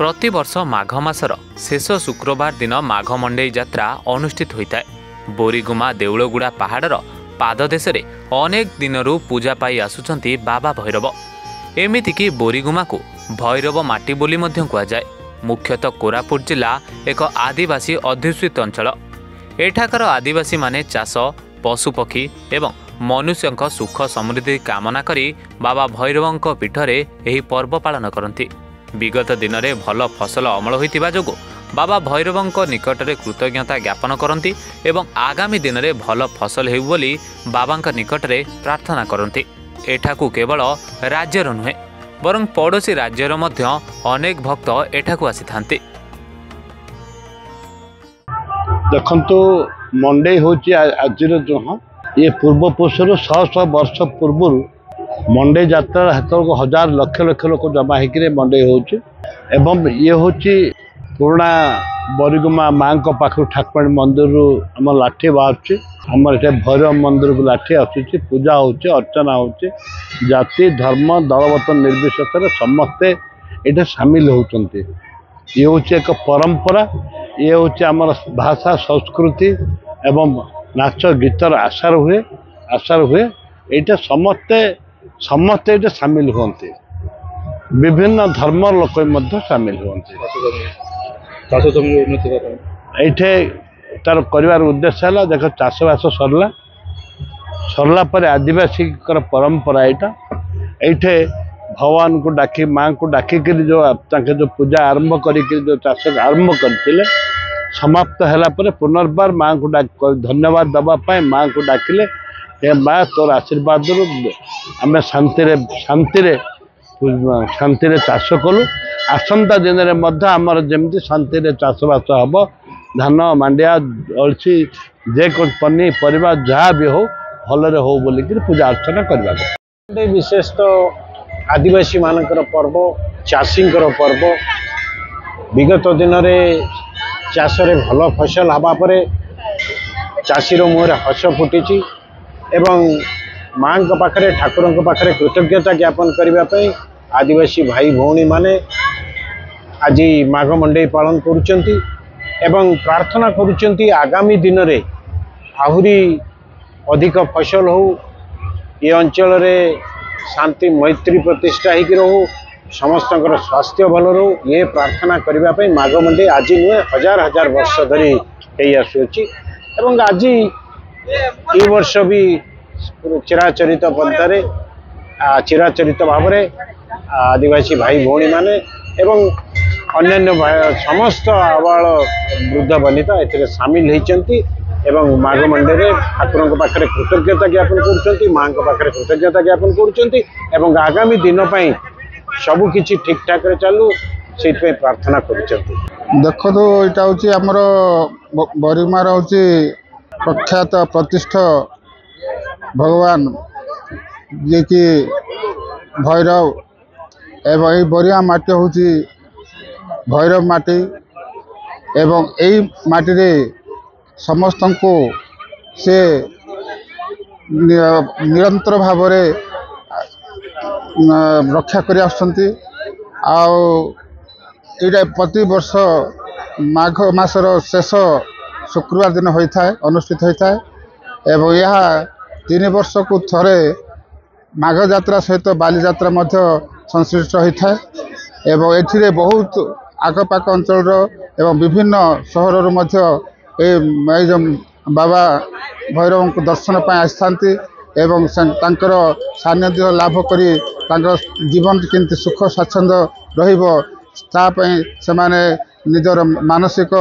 प्रति वर्ष माघ मासर शेष शुक्रवार दिन माघ मंडई यात्रा अनुष्ठित होता है। बोरीगुमा देउलगुड़ा पहाड़र पाददेश अनेक दिनरू पूजा पाई आसुचंती बाबा भैरव। एमितिकी बोरीगुमा को भैरव माटी बोली मध्य कुआजाए। मुख्यतः कोरापुट जिला एक आदिवासी अध्युषित अंचल। एठाकर आदिवासी माने चाष पशुपक्षी एवं मनुष्य सुख समृद्धि कामना करी बाबा भैरवंक पीठरे एही पर्व पालन करती। विगत दिन में भल फसल अमल होइतिबा जोगु बाबा भैरवंक निकट में कृतज्ञता ज्ञापन करती एवं आगामी दिन में भल फसल हेउ बोली बाबांक निकट में प्रार्थना करती। एठाकू केवल राज्यर नुहे बरं पड़ोशी राज्यर मध्य अनेक भक्त एठाकू आसी। देखंतु मंडई होची आज जो ये पूर्वपुरुषर 100 वर्ष पूर्व मंडई यात्रा हेतु हजार लक्ष लक्ष लोक जमा होकर मंडई होची एवं ये होची पुराना बोरीगुमा माँ पाखु ठाकुर मंदिर आम लाठी बाहर आम ये भैरव मंदिर को लाठी आसूँ पूजा होची अर्चना होची जाति धर्म दलबत निर्विशेष समस्ते ये सामिल होती। ये हूँ एक परंपरा, ये हूँ आम भाषा संस्कृति एवं नाच गीतर आशार हुए ये समस्ते ये सामिल होती। विभिन्न धर्म लोक सामिल होती। तार कर उद्देश्य है देख चाषबास सरला पर आदिवासी परंपरा ये भगवान को डाकी माँ को डाकिक जो पूजा आरंभ कर जो चाष आरंभ करते समाप्त है पुनर्बार माँ को धन्यवाद दवापाई माँ को डाकिले माँ तोर आशीर्वाद आम शांति चाष कलु। आसंता दिन में आमर जमी शांति चाषबास हम धान मांडिया अलसी जे पनीपरिया जहाँ भी हो भलरे हो बोलिक पूजा अर्चना करवा। विशेष तो आदिवासी मानकर पर्व चाषी पर्व विगत दिन में चाषरे भल फसल हवा पर चाषीर मुहरे हस फुटी एवं माँ पाखरे ठाकुर पाखरे कृतज्ञता ज्ञापन करने आदिवासी भाई भौणी माने आज माघ मंडई पालन करुचंती एवं प्रार्थना करुचंती आगामी दिन रे आहुरी अधिक फसल हो ये अंचल रे शांति मैत्री प्रतिष्ठा होकर रहू समस्त स्वास्थ्य भल रो ये प्रार्थना करने माघ मंडई आज नुहे हजार हजार वर्ष धरी हो आसुची एवं आज ये वर्ष भी चिराचरित पद्धति चिराचरित भाव आदिवासी भाई भौणी माने एवं अन्य समस्त आबाल वृद्ध वनिता ए सामिल होती एवं माघ मंडई ठाकुर पाखे कृतज्ञता ज्ञापन कर माँ पाखे कृतज्ञता ज्ञापन कर आगामी दिन सबू किसी ठीक ठाक चलू से प्रार्थना कर। देखो यहाँ हूँ आमर बोरीगुमार हूँ प्रख्यात प्रतिष्ठा भगवान जे कि भैरव एवं यही बोरीगुमा माटी हूँ भैरव माटी एवं यही माटी रे समस्त को से निरंतर भाव रक्षा कर प्रति वर्ष माघ मासर शेष शुक्रवार दिन होता है अनुष्ठित होता है एवं यह 3 वर्ष को थरे माघ यात्रा सहित बाली यात्रा मध्य संश्लिष्ट होता है एवं एथिरे बहुत आखपाख अंचल एवं विभिन्न सहर जो बाबा भैरव को दर्शन पर आसती एवं तांकर सान्निध्य लाभ करी जीवन केमती सुख स्वाच्छंद्य से निजर मानसिक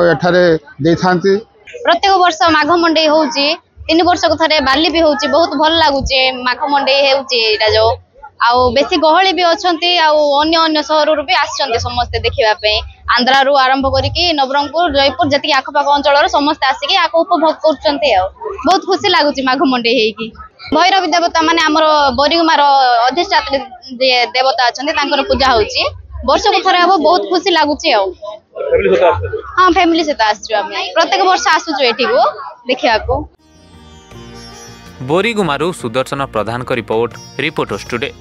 एठारे देथांती। प्रत्येक वर्ष माघ मंडई होउची 3 वर्ष को थरे बाली भी होउची बहुत भल लागुचे माघ मंडई हेउची एटा जो आउ बेसी गहली भी अछंती आउ अन्य अन्य शहर भी आछंती समस्त देखिबा पे आंध्रा रु आरंभ करिकी नवरंगपुर जयपुर जति आखपाख अंचल समस्त आसिकी आको उपभोग करछंती आ बहुत खुशी लागुची माघ मंडई हेकी। भैरव देवता माने हमर बोरीगुमार अधिष्ठात्री देवता अछंती तांकर पूजा होउची वर्ष को थरे अब बहुत खुशी लागुची आ। हाँ फैमिली से आसछु आमे प्रत्येक वर्ष आसुछु एठी को देखिया को। बोरीगुमारू सुदर्शन प्रधान का रिपोर्ट रिपोर्टर्स टुडे।